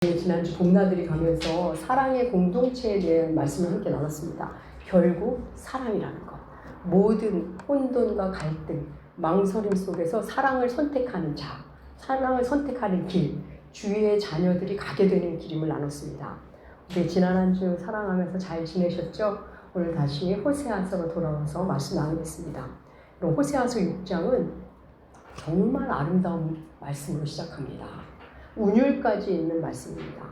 지난주 봄나들이 가면서 사랑의 공동체에 대한 말씀을 함께 나눴습니다. 결국 사랑이라는 것. 모든 혼돈과 갈등, 망설임 속에서 사랑을 선택하는 자, 사랑을 선택하는 길, 주위의 자녀들이 가게 되는 길임을 나눴습니다. 우리 지난 한 주 사랑하면서 잘 지내셨죠? 오늘 다시 호세아서로 돌아와서 말씀 나누겠습니다. 그럼 호세아서 6장은 정말 아름다운 말씀으로 시작합니다. 운율까지 있는 말씀입니다.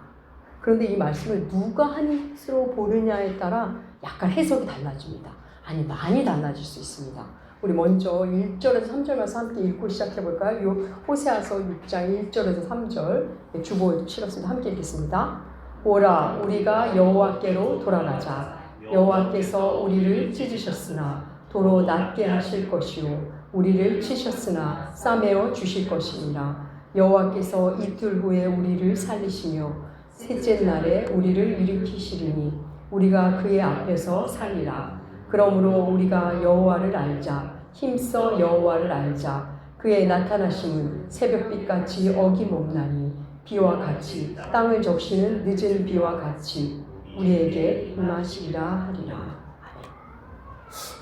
그런데 이 말씀을 누가 한 것으로 보느냐에 따라 약간 해석이 달라집니다. 아니, 많이 달라질 수 있습니다. 우리 먼저 1절에서 3절 말씀 함께 읽고 시작해 볼까요? 요 호세아서 6장 1절에서 3절 주보에도 실었습니다. 함께 읽겠습니다. 오라, 우리가 여호와께로 돌아가자. 여호와께서 우리를 찢으셨으나 도로 낫게 하실 것이요 우리를 치셨으나 싸매어 주실 것이니라. 여호와께서 이틀 후에 우리를 살리시며 셋째 날에 우리를 일으키시리니 우리가 그의 앞에서 살리라. 그러므로 우리가 여호와를 알자. 힘써 여호와를 알자. 그의 나타나심은 새벽빛같이 어김없나니 비와 같이 땅을 적시는 늦은 비와 같이 우리에게 임하시리라 하리라.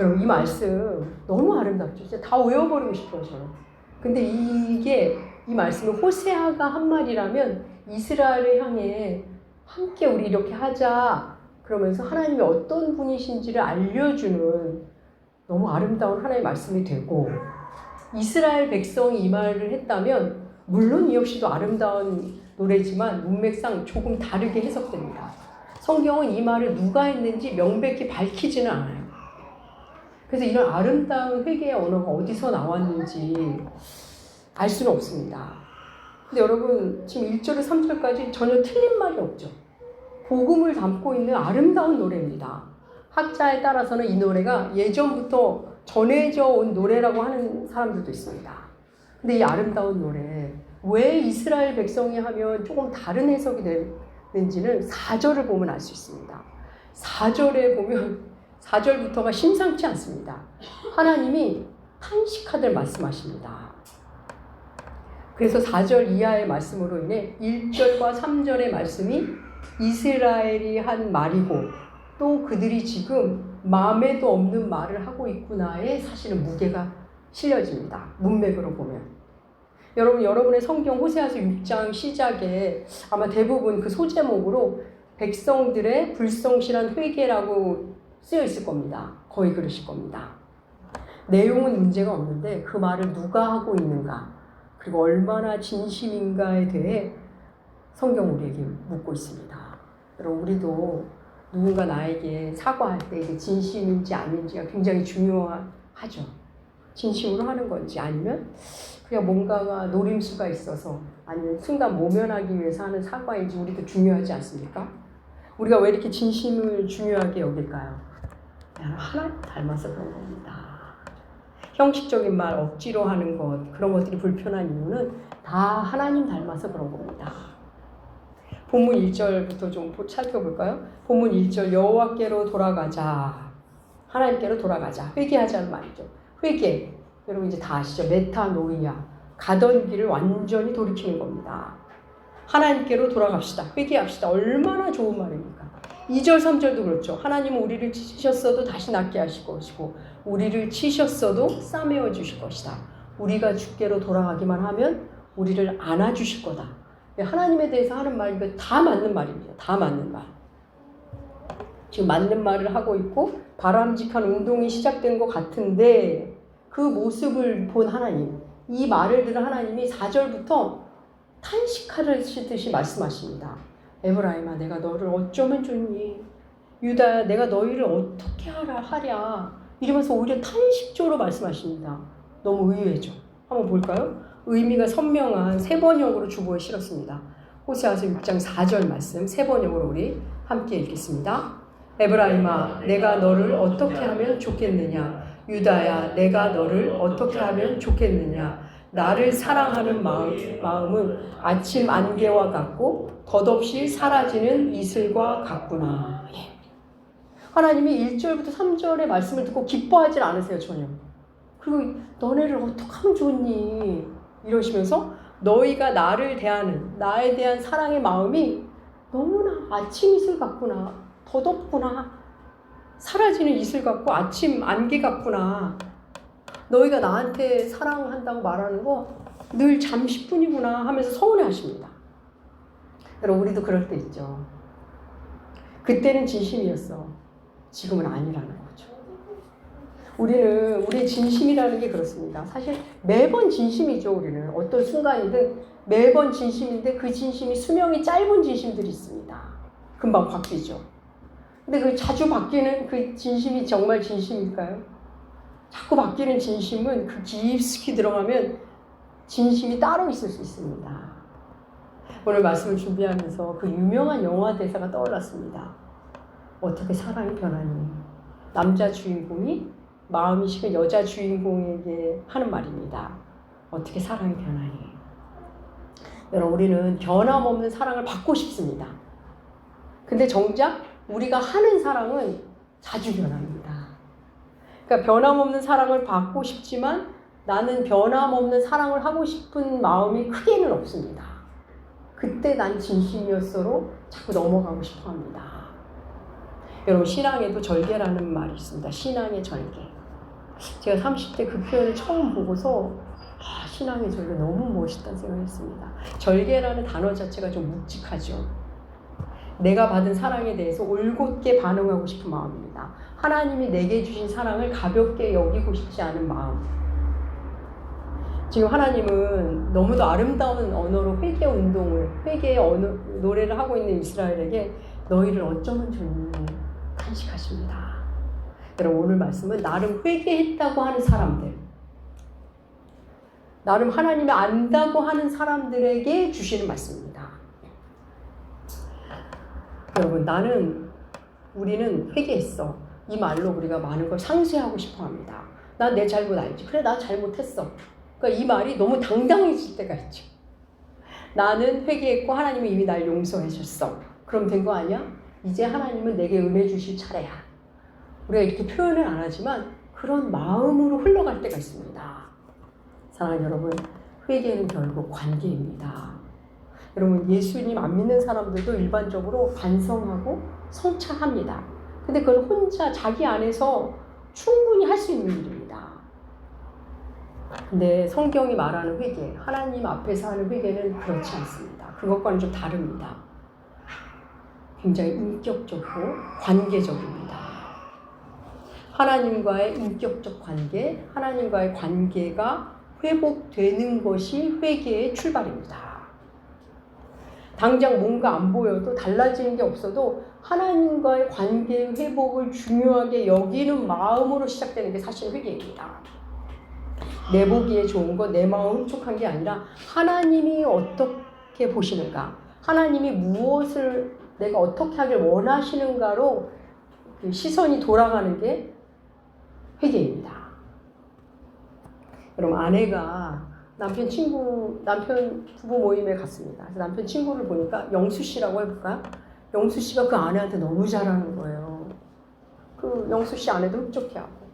여러분, 이 말씀 너무 아름답죠? 진짜 다 외워버리고 싶어요, 저는. 근데 이 말씀은 호세아가 한 말이라면 이스라엘을 향해 함께 우리 이렇게 하자 그러면서 하나님이 어떤 분이신지를 알려주는 너무 아름다운 하나님의 말씀이 되고, 이스라엘 백성이 이 말을 했다면 물론 이 역시도 아름다운 노래지만 문맥상 조금 다르게 해석됩니다. 성경은 이 말을 누가 했는지 명백히 밝히지는 않아요. 그래서 이런 아름다운 회개의 언어가 어디서 나왔는지 알 수는 없습니다. 근데 여러분, 지금 1절에서 3절까지 전혀 틀린 말이 없죠. 복음을 담고 있는 아름다운 노래입니다. 학자에 따라서는 이 노래가 예전부터 전해져 온 노래라고 하는 사람들도 있습니다. 근데 이 아름다운 노래, 왜 이스라엘 백성이 하면 조금 다른 해석이 되는지는 4절을 보면 알 수 있습니다. 4절에 보면 4절부터가 심상치 않습니다. 하나님이 탄식하들 말씀하십니다. 그래서 4절 이하의 말씀으로 인해 1절과 3절의 말씀이 이스라엘이 한 말이고 또 그들이 지금 마음에도 없는 말을 하고 있구나에 사실은 무게가 실려집니다. 문맥으로 보면. 여러분의 성경 호세아서 6장 시작에 아마 대부분 그 소제목으로 백성들의 불성실한 회개라고 쓰여 있을 겁니다. 거의 그러실 겁니다. 내용은 문제가 없는데 그 말을 누가 하고 있는가, 그리고 얼마나 진심인가에 대해 성경 우리에게 묻고 있습니다. 여러분, 우리도 누군가 나에게 사과할 때 이게 진심인지 아닌지가 굉장히 중요하죠. 진심으로 하는 건지 아니면 그냥 뭔가가 노림수가 있어서 아니면 순간 모면하기 위해서 하는 사과인지 우리도 중요하지 않습니까? 우리가 왜 이렇게 진심을 중요하게 여길까요? 하나님 닮아서 그런 겁니다. 형식적인 말, 억지로 하는 것, 그런 것들이 불편한 이유는 다 하나님 닮아서 그런 겁니다. 본문 1절부터 좀 살펴볼까요? 본문 1절, 여호와께로 돌아가자. 하나님께로 돌아가자. 회개하자는 말이죠. 회개. 여러분 이제 다 아시죠? 메타노이아. 가던 길을 완전히 돌이키는 겁니다. 하나님께로 돌아갑시다. 회개합시다. 얼마나 좋은 말입니까? 2절, 3절도 그렇죠. 하나님은 우리를 치셨어도 다시 낫게 하실 것이고 우리를 치셨어도 싸매어 주실 것이다. 우리가 주께로 돌아가기만 하면 우리를 안아주실 거다. 하나님에 대해서 하는 말, 이거 다 맞는 말입니다. 다 맞는 말. 지금 맞는 말을 하고 있고 바람직한 운동이 시작된 것 같은데 그 모습을 본 하나님, 이 말을 들은 하나님이 4절부터 탄식하듯이 말씀하십니다. 에브라임아, 내가 너를 어쩌면 좋니? 유다야, 내가 너희를 어떻게 하랴? 이러면서 오히려 탄식조로 말씀하십니다. 너무 의외죠. 한번 볼까요? 의미가 선명한 세 번역으로 주보에 실었습니다. 호세아서 6장 4절 말씀 세 번역으로 우리 함께 읽겠습니다. 에브라임아, 내가 너를 어떻게 하면 좋겠느냐? 유다야, 내가 너를 어떻게 하면 좋겠느냐? 나를 사랑하는 마음은 아침 안개와 같고 덧없이 사라지는 이슬과 같구나. 하나님이 1절부터 3절의 말씀을 듣고 기뻐하지 않으세요, 전혀. 그리고 너네를 어떻게 하면 좋니? 이러시면서 너희가 나를 대하는 나에 대한 사랑의 마음이 너무나 아침 이슬 같구나. 덧없구나. 사라지는 이슬 같고 아침 안개 같구나. 너희가 나한테 사랑한다고 말하는 거 늘 잠시뿐이구나 하면서 서운해 하십니다. 여러분, 우리도 그럴 때 있죠. 그때는 진심이었어. 지금은 아니라는 거죠. 우리의 진심이라는 게 그렇습니다. 사실 매번 진심이죠. 우리는 어떤 순간이든 매번 진심인데 그 진심이 수명이 짧은 진심들이 있습니다. 금방 바뀌죠. 근데 그 자주 바뀌는 그 진심이 정말 진심일까요? 자꾸 바뀌는 진심은 그 깊숙이 들어가면 진심이 따로 있을 수 있습니다. 오늘 말씀을 준비하면서 그 유명한 영화 대사가 떠올랐습니다. 어떻게 사랑이 변하니? 남자 주인공이 마음이 식은 여자 주인공에게 하는 말입니다. 어떻게 사랑이 변하니? 여러분, 우리는 변함없는 사랑을 받고 싶습니다. 근데 정작 우리가 하는 사랑은 자주 변합니다. 그러니까 변함없는 사랑을 받고 싶지만 나는 변함없는 사랑을 하고 싶은 마음이 크게는 없습니다. 그때 난 진심이었어로 자꾸 넘어가고 싶어 합니다. 여러분, 신앙에도 절개라는 말이 있습니다. 신앙의 절개. 제가 30대 그 표현을 처음 보고서 신앙의 절개 너무 멋있다는 생각을 했습니다. 절개라는 단어 자체가 좀 묵직하죠. 내가 받은 사랑에 대해서 올곧게 반응하고 싶은 마음입니다. 하나님이 내게 주신 사랑을 가볍게 여기고 싶지 않은 마음. 지금 하나님은 너무도 아름다운 언어로 회개의 노래를 하고 있는 이스라엘에게 너희를 어쩌면 좋니 탄식하십니다. 여러분, 오늘 말씀은 나름 회개했다고 하는 사람들, 나름 하나님을 안다고 하는 사람들에게 주시는 말씀입니다. 여러분, 우리는 회개했어. 이 말로 우리가 많은 걸 상쇄하고 싶어 합니다. 난 내 잘못 알지. 그래, 나 잘못했어. 그러니까 이 말이 너무 당당해질 때가 있죠. 나는 회개했고 하나님이 이미 날 용서해 줬어. 그럼 된 거 아니야? 이제 하나님은 내게 은혜 주실 차례야. 우리가 이렇게 표현을 안 하지만 그런 마음으로 흘러갈 때가 있습니다. 사랑하는 여러분, 회개는 결국 관계입니다. 여러분, 예수님 안 믿는 사람들도 일반적으로 반성하고 성찰합니다. 근데 그건 혼자 자기 안에서 충분히 할 수 있는 일입니다. 근데 성경이 말하는 회개, 하나님 앞에서 하는 회개는 그렇지 않습니다. 그것과는 좀 다릅니다. 굉장히 인격적이고 관계적입니다. 하나님과의 인격적 관계, 하나님과의 관계가 회복되는 것이 회개의 출발입니다. 당장 뭔가 안 보여도 달라지는 게 없어도 하나님과의 관계 회복을 중요하게 여기는 마음으로 시작되는 게 사실 회개입니다. 내 보기에 좋은 거, 내 마음 흡족한 게 아니라 하나님이 어떻게 보시는가, 하나님이 무엇을 내가 어떻게 하길 원하시는가로 그 시선이 돌아가는 게 회개입니다. 여러분, 아내가 남편 부부 모임에 갔습니다. 그래서 남편 친구를 보니까 영수 씨라고 해볼까요? 영수 씨가 그 아내한테 너무 잘하는 거예요. 그 영수 씨 아내도 흡족해하고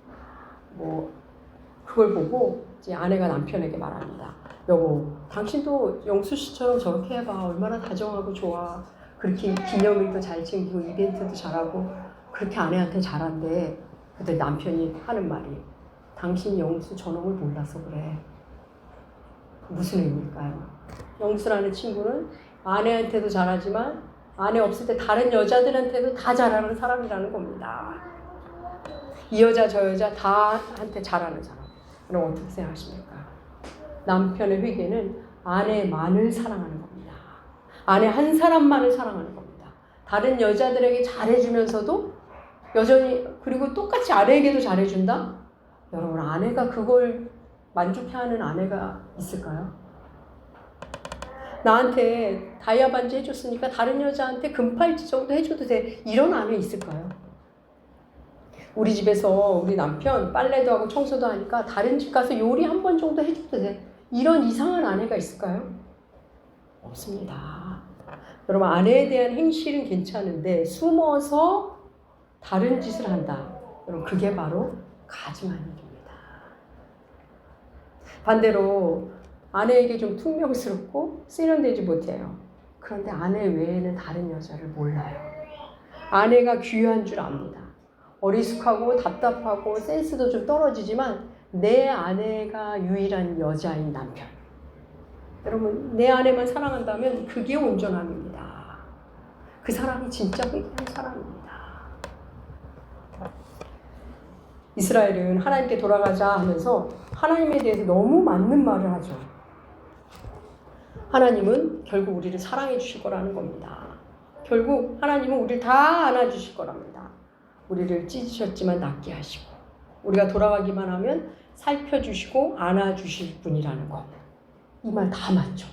그걸 보고 이제 아내가 남편에게 말합니다. 여보, 당신도 영수 씨처럼 저렇게 해봐. 얼마나 다정하고 좋아. 그렇게 기념일도 잘 챙기고 이벤트도 잘하고 그렇게 아내한테 잘한대. 그때 남편이 하는 말이, 당신 영수 저놈을 몰라서 그래. 무슨 의미일까요? 영수라는 친구는 아내한테도 잘하지만 아내 없을 때 다른 여자들한테도 다 잘하는 사람이라는 겁니다. 이 여자 저 여자 다한테 잘하는 사람. 그럼 어떻게 생각하십니까? 남편의 회개는 아내만을 사랑하는 겁니다. 아내 한 사람만을 사랑하는 겁니다. 다른 여자들에게 잘해주면서도 여전히, 그리고 똑같이 아내에게도 잘해준다? 여러분, 아내가 그걸 만족해하는 아내가 있을까요? 나한테 다이아 반지 해줬으니까 다른 여자한테 금팔찌 정도 해줘도 돼. 이런 아내 있을까요? 우리 집에서 우리 남편 빨래도 하고 청소도 하니까 다른 집 가서 요리 한 번 정도 해줘도 돼. 이런 이상한 아내가 있을까요? 없습니다. 여러분, 아내에 대한 행실은 괜찮은데 숨어서 다른 짓을 한다. 여러분, 그게 바로 가증한 일입니다. 반대로 아내에게 좀 퉁명스럽고 세련되지 못해요. 그런데 아내 외에는 다른 여자를 몰라요. 아내가 귀한 줄 압니다. 어리숙하고 답답하고 센스도 좀 떨어지지만 내 아내가 유일한 여자인 남편. 여러분, 내 아내만 사랑한다면 그게 온전함입니다. 그 사람이 진짜 회개한 사람입니다. 이스라엘은 하나님께 돌아가자 하면서 하나님에 대해서 너무 맞는 말을 하죠. 하나님은 결국 우리를 사랑해 주실 거라는 겁니다. 결국 하나님은 우리를 다 안아주실 거랍니다. 우리를 찢으셨지만 낫게 하시고 우리가 돌아가기만 하면 살펴주시고 안아주실 분이라는 것. 이 말 다 맞죠.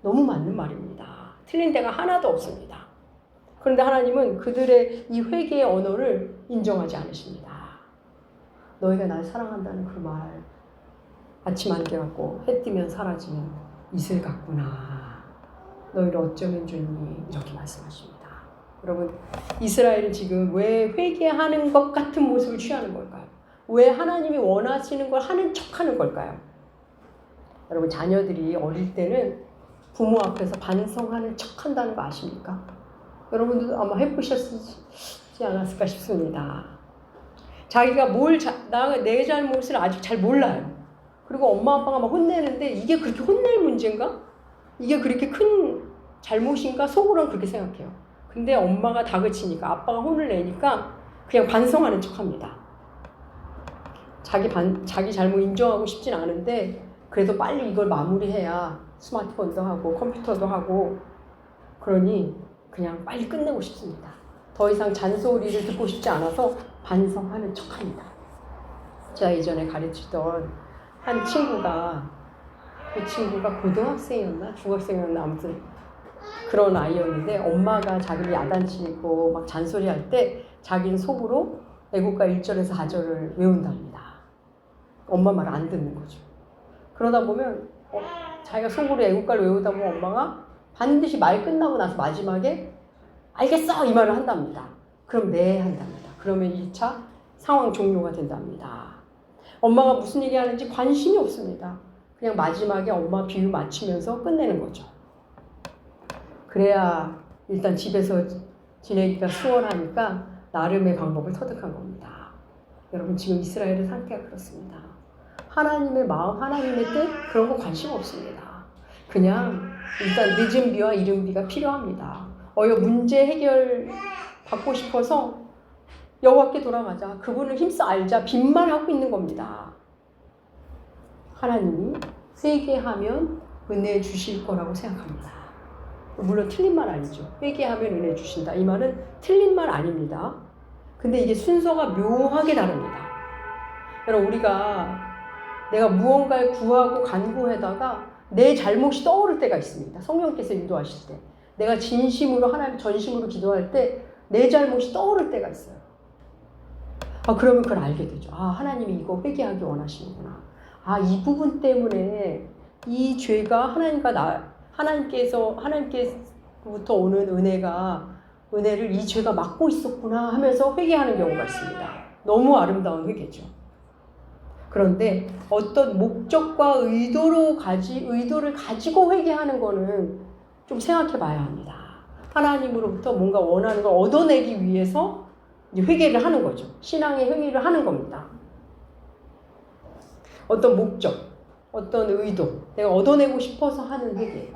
너무 맞는 말입니다. 틀린 데가 하나도 없습니다. 그런데 하나님은 그들의 이 회개의 언어를 인정하지 않으십니다. 너희가 날 사랑한다는 그 말 아침 안개 같고 해 뜨면 사라지는 이슬 같구나. 너희를 어쩌면 좋니? 이렇게 말씀하십니다. 여러분, 이스라엘은 지금 왜 회개하는 것 같은 모습을 취하는 걸까요? 왜 하나님이 원하시는 걸 하는 척하는 걸까요? 여러분, 자녀들이 어릴 때는 부모 앞에서 반성하는 척한다는 거 아십니까? 여러분도 아마 해보셨지 않았을까 싶습니다. 자기가 내 잘못을 아직 잘 몰라요. 그리고 엄마 아빠가 막 혼내는데 이게 그렇게 혼낼 문제인가? 이게 그렇게 큰 잘못인가? 속으로는 그렇게 생각해요. 근데 엄마가 다그치니까 아빠가 혼을 내니까 그냥 반성하는 척합니다. 자기 잘못 인정하고 싶진 않은데 그래도 빨리 이걸 마무리해야 스마트폰도 하고 컴퓨터도 하고 그러니 그냥 빨리 끝내고 싶습니다. 더 이상 잔소리를 듣고 싶지 않아서 반성하는 척합니다. 제가 예전에 가르치던 한 친구가 그 친구가 고등학생이었나 중학생이었나 아무튼 그런 아이였는데 엄마가 자기를 야단치고 막 잔소리할 때 자기는 속으로 애국가 1절에서 4절을 외운답니다. 엄마 말 안 듣는 거죠. 그러다 보면 자기가 속으로 애국가를 외우다 보면 엄마가 반드시 말 끝나고 나서 마지막에 알겠어! 이 말을 한답니다. 그럼 네 한답니다. 그러면 1차 상황 종료가 된답니다. 엄마가 무슨 얘기 하는지 관심이 없습니다. 그냥 마지막에 엄마 비유 맞추면서 끝내는 거죠. 그래야 일단 집에서 지내기가 수월하니까 나름의 방법을 터득한 겁니다. 여러분, 지금 이스라엘의 상태가 그렇습니다. 하나님의 마음, 하나님의 뜻 그런 거 관심 없습니다. 그냥 일단 늦은 비와 이른 비가 필요합니다. 문제 해결 받고 싶어서 여호와께 돌아가자. 그분을 힘써 알자. 빚만 하고 있는 겁니다. 하나님이 회개하면 은혜 주실 거라고 생각합니다. 물론 틀린 말 아니죠. 회개하면 은혜 주신다. 이 말은 틀린 말 아닙니다. 근데 이게 순서가 묘하게 다릅니다. 여러분, 내가 무언가를 구하고 간구하다가 내 잘못이 떠오를 때가 있습니다. 성령께서 인도하실 때. 내가 진심으로 하나님 전심으로 기도할 때 내 잘못이 떠오를 때가 있어요. 그러면 그걸 알게 되죠. 하나님이 이거 회개하기 원하시는구나. 이 부분 때문에 이 죄가 하나님께로부터 오는 은혜를 이 죄가 막고 있었구나 하면서 회개하는 경우가 있습니다. 너무 아름다운 회개죠. 그런데 어떤 목적과 의도를 가지고 회개하는 거는 좀 생각해 봐야 합니다. 하나님으로부터 뭔가 원하는 걸 얻어내기 위해서 이제 회개를 하는 거죠. 신앙의 행위를 하는 겁니다. 어떤 목적, 어떤 의도, 내가 얻어내고 싶어서 하는 회개.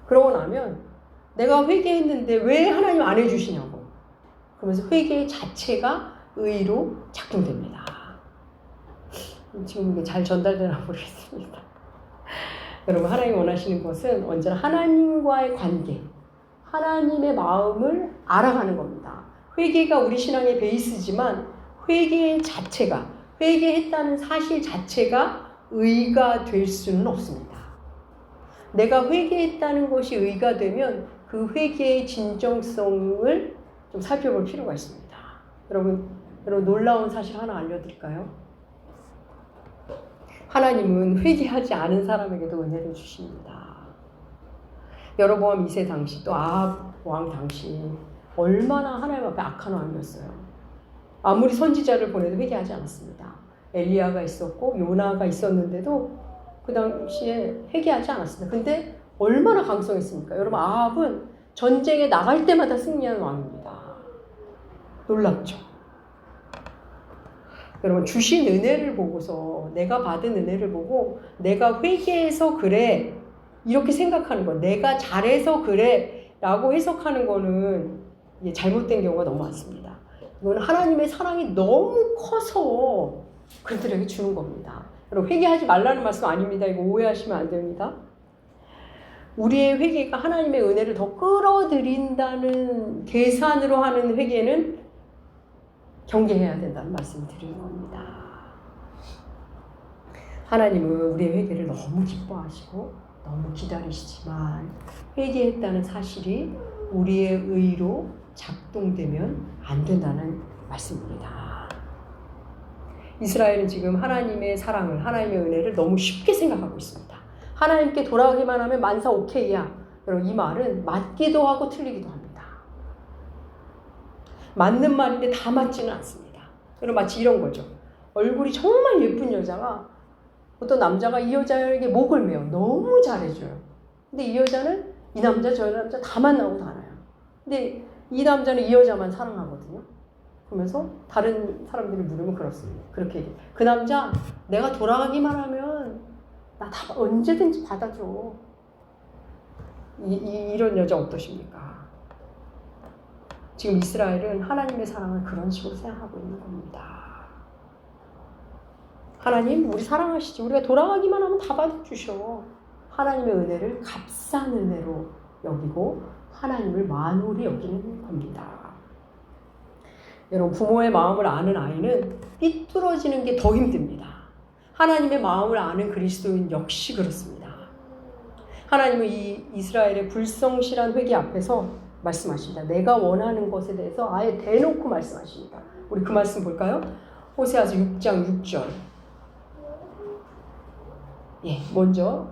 그러고 나면 내가 회개했는데 왜 하나님 안 해주시냐고. 그러면서 회개 자체가 의로 작동됩니다. 지금 이게 잘 전달되나 모르겠습니다. 여러분, 하나님 원하시는 것은 언제나 하나님과의 관계, 하나님의 마음을 알아가는 겁니다. 회개가 우리 신앙의 베이스지만 회개했다는 사실 자체가 의가 될 수는 없습니다. 내가 회개했다는 것이 의가 되면 그 회개의 진정성을 좀 살펴볼 필요가 있습니다. 여러분 놀라운 사실 하나 알려드릴까요? 하나님은 회개하지 않은 사람에게도 은혜를 주십니다. 여로보암 2세 당시 또 아합 왕 당시 얼마나 하나님 앞에 악한 왕이었어요. 아무리 선지자를 보내도 회개하지 않았습니다. 엘리야가 있었고 요나가 있었는데도 그 당시에 회개하지 않았습니다. 근데 얼마나 강성했습니까? 여러분, 아합은 전쟁에 나갈 때마다 승리하는 왕입니다. 놀랍죠? 여러분, 주신 은혜를 보고서, 내가 받은 은혜를 보고 내가 회개해서 그래 이렇게 생각하는 거, 내가 잘해서 그래 라고 해석하는 거는 잘못된 경우가 너무 많습니다. 이건 하나님의 사랑이 너무 커서 그들에게 주는 겁니다. 여러분, 회개하지 말라는 말씀 아닙니다. 이거 오해하시면 안 됩니다. 우리의 회개가 하나님의 은혜를 더 끌어들인다는 계산으로 하는 회개는 경계해야 된다는 말씀을 드리는 겁니다. 하나님은 우리의 회개를 너무 기뻐하시고 너무 기다리시지만 회개했다는 사실이 우리의 의로 작동되면 안 된다는 말씀입니다. 이스라엘은 지금 하나님의 사랑을, 하나님의 은혜를 너무 쉽게 생각하고 있습니다. 하나님께 돌아가기만 하면 만사 오케이야. 여러분, 이 말은 맞기도 하고 틀리기도 합니다. 맞는 말인데 다 맞지는 않습니다. 여러분, 마치 이런 거죠. 얼굴이 정말 예쁜 여자가 어떤 남자가 이 여자에게 목을 메어 너무 잘해줘요. 근데 이 여자는 이 남자 저 남자 다 만나고 다녀요. 근데 이 남자는 이 여자만 사랑하거든요. 그러면서 다른 사람들이 물으면 그렇습니다. 그렇게 얘기해요. 그 남자 내가 돌아가기만 하면 나 다 언제든지 받아줘. 이런 여자 어떠십니까? 지금 이스라엘은 하나님의 사랑을 그런 식으로 생각하고 있는 겁니다. 하나님, 우리 사랑하시지. 우리가 돌아가기만 하면 다 받아주셔. 하나님의 은혜를 값싼 은혜로 여기고 하나님을 만홀히 여기는 겁니다. 여러분, 부모의 마음을 아는 아이는 삐뚤어지는 게 더 힘듭니다. 하나님의 마음을 아는 그리스도인 역시 그렇습니다. 하나님은 이 이스라엘의 불성실한 회개 앞에서 말씀하십니다. 내가 원하는 것에 대해서 아예 대놓고 말씀하십니다. 우리 그 말씀 볼까요? 호세아서 6장 6절. 먼저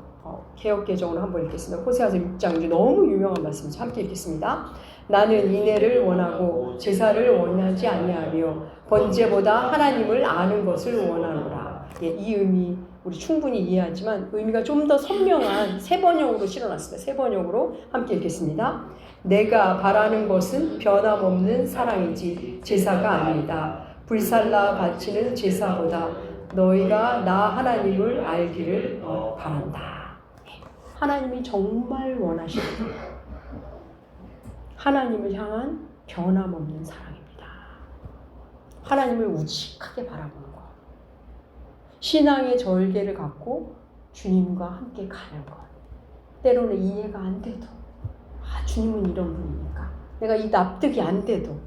개역개정으로 한번 읽겠습니다. 호세아서 6장 6절, 너무 유명한 말씀이죠. 함께 읽겠습니다. 나는 인애를 원하고 제사를 원하지 아니하며 번제보다 하나님을 아는 것을 원하노라. 이 의미 우리 충분히 이해하지만 의미가 좀 더 선명한 세 번역으로 실어놨습니다. 세 번역으로 함께 읽겠습니다. 내가 바라는 것은 변함없는 사랑이지 제사가 아니다. 불살라 바치는 제사보다 너희가 나 하나님을 알기를 바란다. 하나님이 정말 원하십니다. 하나님을 향한 변함없는 사랑입니다. 하나님을 우직하게 바라보는 것. 신앙의 절개를 갖고 주님과 함께 가는 것. 때로는 이해가 안 돼도 주님은 이런 분이니까 내가 이 납득이 안 돼도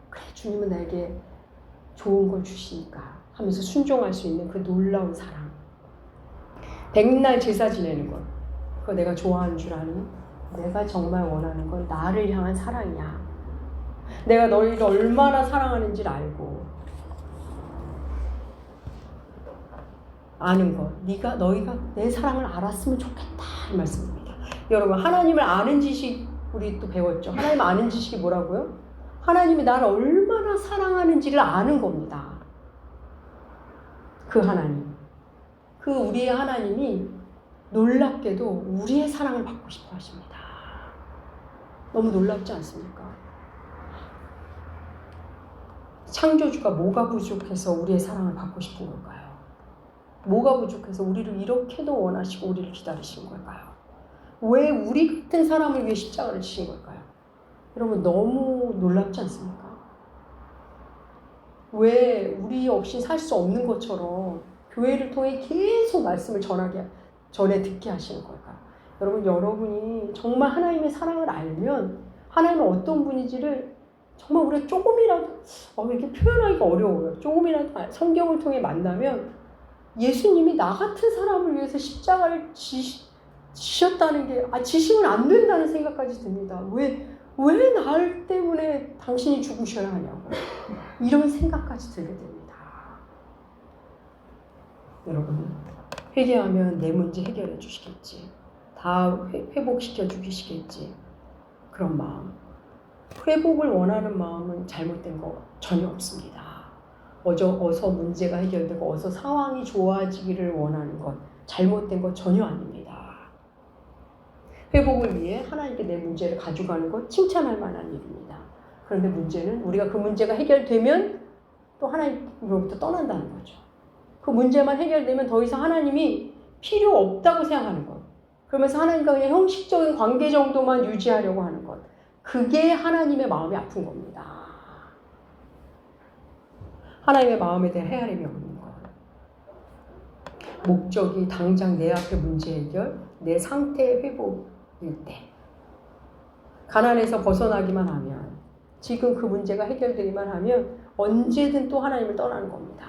그래, 주님은 나에게 좋은 걸 주시니까 하면서 순종할 수 있는 그 놀라운 사랑. 백날 제사 지내는 것, 그거 내가 좋아하는 줄 아니? 내가 정말 원하는 건 나를 향한 사랑이야. 내가 너희를 얼마나 사랑하는지를 알고 아는 것, 너희가 내 사랑을 알았으면 좋겠다 이 말씀입니다. 여러분, 하나님을 아는 지식 우리 또 배웠죠. 하나님 아는 지식이 뭐라고요? 하나님이 나를 얼마나 사랑하는지를 아는 겁니다. 그 하나님, 그 우리의 하나님이 놀랍게도 우리의 사랑을 받고 싶어 하십니다. 너무 놀랍지 않습니까? 창조주가 뭐가 부족해서 우리의 사랑을 받고 싶은 걸까요? 뭐가 부족해서 우리를 이렇게도 원하시고 우리를 기다리시는 걸까요? 왜 우리 같은 사람을 위해 십자가를 지신 걸까요? 여러분, 너무 놀랍지 않습니까? 왜 우리 없이 살 수 없는 것처럼 교회를 통해 계속 말씀을 전해 듣게 하시는 걸까요? 여러분, 여러분이 정말 하나님의 사랑을 알면 하나님은 어떤 분인지를 정말 우리가 조금이라도 이렇게 표현하기가 어려워요. 조금이라도 성경을 통해 만나면 예수님이 나 같은 사람을 위해서 십자가를 지셨다는 게 지시면 안 된다는 생각까지 듭니다. 왜 나 때문에 당신이 죽으셔야 하냐고 이런 생각까지 들게 됩니다. 여러분, 회개하면 내 문제 해결해 주시겠지. 다 회복시켜 주시겠지. 그런 마음. 회복을 원하는 마음은 잘못된 거 전혀 없습니다. 어서 문제가 해결되고 어서 상황이 좋아지기를 원하는 것 잘못된 것 전혀 아닙니다. 회복을 위해 하나님께 내 문제를 가져가는 것 칭찬할 만한 일입니다. 그런데 문제는 우리가 그 문제가 해결되면 또 하나님으로부터 떠난다는 거죠. 그 문제만 해결되면 더 이상 하나님이 필요 없다고 생각하는 것. 그러면서 하나님과 그냥 형식적인 관계 정도만 유지하려고 하는 것. 그게 하나님의 마음이 아픈 겁니다. 하나님의 마음에 대한 헤아림이 없는 것. 목적이 당장 내 앞의 문제 해결, 내 상태의 회복일 때. 가난에서 벗어나기만 하면, 지금 그 문제가 해결되기만 하면 언제든 또 하나님을 떠나는 겁니다.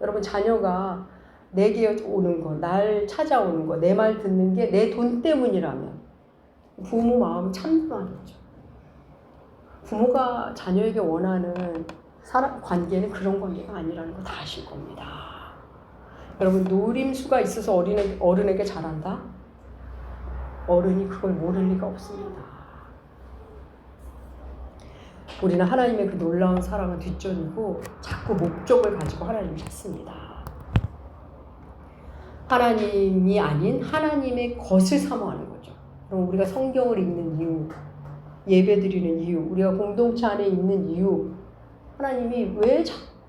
여러분, 자녀가 내게 오는 거, 날 찾아오는 거, 내 말 듣는 게 내 돈 때문이라면 부모 마음이 참담하겠죠. 부모가 자녀에게 원하는 관계는 그런 관계가 아니라는 거 다 아실 겁니다. 여러분, 노림수가 있어서 어른에게 잘한다? 어른이 그걸 모를 리가 없습니다. 우리는 하나님의 그 놀라운 사랑을 뒷전이고 자꾸 목적을 가지고 하나님을 찾습니다. 하나님이 아닌 하나님의 것을 사모하는 거죠. 그럼 우리가 성경을 읽는 이유, 예배드리는 이유, 우리가 공동체 안에 있는 이유, 하나님이 왜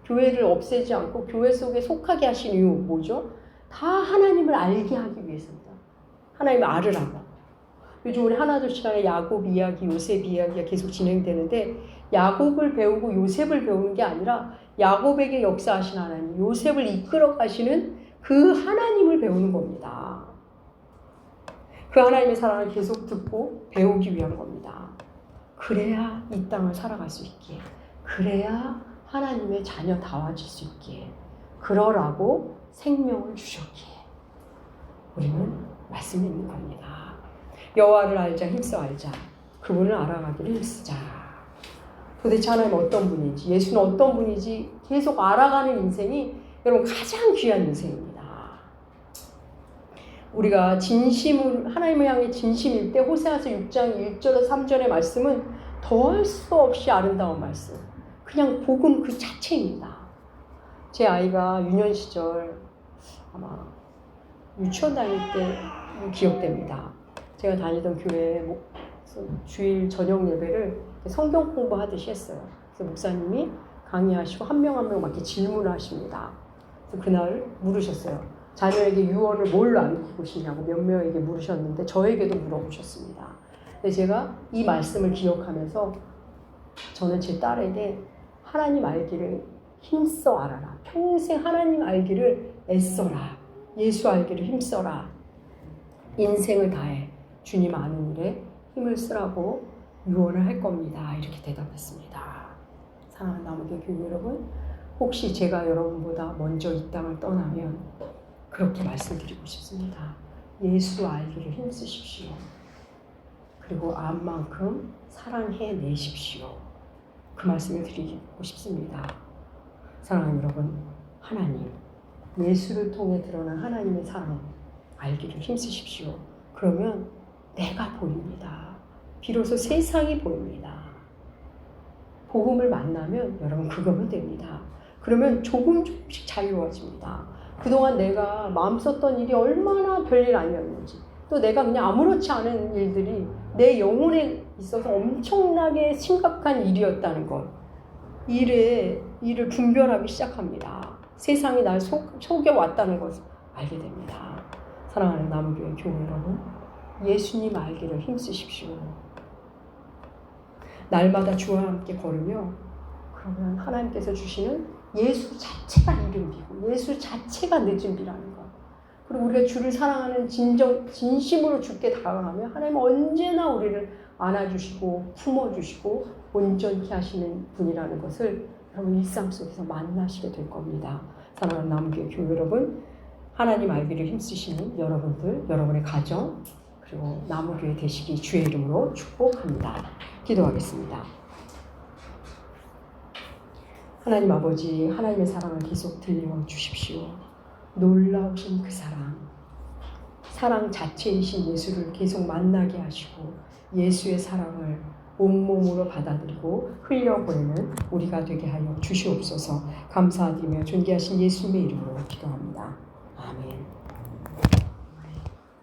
교회를 없애지 않고 교회 속에 속하게 하신 이유 뭐죠? 다 하나님을 알게 하기 위해서입니다. 하나님을 알으라고. 요즘 우리 하나둘 시간에 야곱 이야기, 요셉 이야기가 계속 진행되는데 야곱을 배우고 요셉을 배우는 게 아니라 야곱에게 역사하신 하나님, 요셉을 이끌어 가시는 그 하나님을 배우는 겁니다. 그 하나님의 사랑을 계속 듣고 배우기 위한 겁니다. 그래야 이 땅을 살아갈 수 있기에, 그래야 하나님의 자녀다워질 수 있기에, 그러라고 생명을 주셨기에 우리는 말씀이 있는 겁니다. 여호와를 알자, 힘써 알자. 그분을 알아가기를 힘쓰자. 도대체 하나님은 어떤 분인지, 예수는 어떤 분인지 계속 알아가는 인생이 여러분 가장 귀한 인생입니다. 우리가 하나님을 향해 진심일 때 호세아서 6장 1절에서 3절의 말씀은 더할 수 없이 아름다운 말씀. 그냥 복음 그 자체입니다. 제 아이가 유년 시절 아마 유치원 다닐 때 기억됩니다. 제가 다니던 교회에 주일 저녁 예배를 성경 공부하듯이 했어요. 그래서 목사님이 강의하시고 한 명 한 명 막 이렇게 질문을 하십니다. 그래서 그날 물으셨어요. 자녀에게 유언을 뭘로 안기고 싶냐고 몇 명에게 물으셨는데 저에게도 물어보셨습니다. 근데 제가 이 말씀을 기억하면서 저는 제 딸에게 하나님 알기를 힘써 알아라. 평생 하나님 알기를 애써라. 예수 알기를 힘써라. 인생을 다해 주님 아는 일에 힘을 쓰라고 유언을 할 겁니다. 이렇게 대답했습니다. 사랑하는 남은교 교회 여러분, 혹시 제가 여러분보다 먼저 이 땅을 떠나면 그렇게 말씀드리고 싶습니다. 예수 알기를 힘쓰십시오. 그리고 암만큼 사랑해내십시오. 그 말씀을 드리고 싶습니다. 사랑하는 여러분, 하나님, 예수를 통해 드러난 하나님의 사랑 알기를 힘쓰십시오. 그러면 내가 보입니다. 비로소 세상이 보입니다. 복음을 만나면 여러분 그거면 됩니다. 그러면 조금씩 자유로워집니다. 그동안 내가 마음 썼던 일이 얼마나 별일 아니었는지, 또 내가 그냥 아무렇지 않은 일들이 내 영혼에 있어서 엄청나게 심각한 일이었다는 것, 일을 분별하기 시작합니다. 세상이 날 속여왔다는 것을 알게 됩니다. 사랑하는 남은교회 교회 여러분, 예수님 알기를 힘쓰십시오. 날마다 주와 함께 걸으며, 그러면 하나님께서 주시는 예수 자체가 이른비고 예수 자체가 늦은 비라는 것. 그리고 우리가 주를 사랑하는 진심으로 주께 다가가면 하나님은 언제나 우리를 안아주시고 품어주시고 온전히 하시는 분이라는 것을 여러분 일상 속에서 만나시게 될 겁니다. 사랑하는 남은교회 교회 여러분, 하나님 알기를 힘쓰시는 여러분들, 여러분의 가정, 그리고 남은교회 되시기 주의 이름으로 축복합니다. 기도하겠습니다. 하나님 아버지, 하나님의 사랑을 계속 들려주십시오. 놀라우신 그 사랑 자체이신 예수를 계속 만나게 하시고 예수의 사랑을 온몸으로 받아들이고 흘려보내는 우리가 되게 하여 주시옵소서. 감사드리며 존귀하신 예수님의 이름으로 기도합니다. 아멘.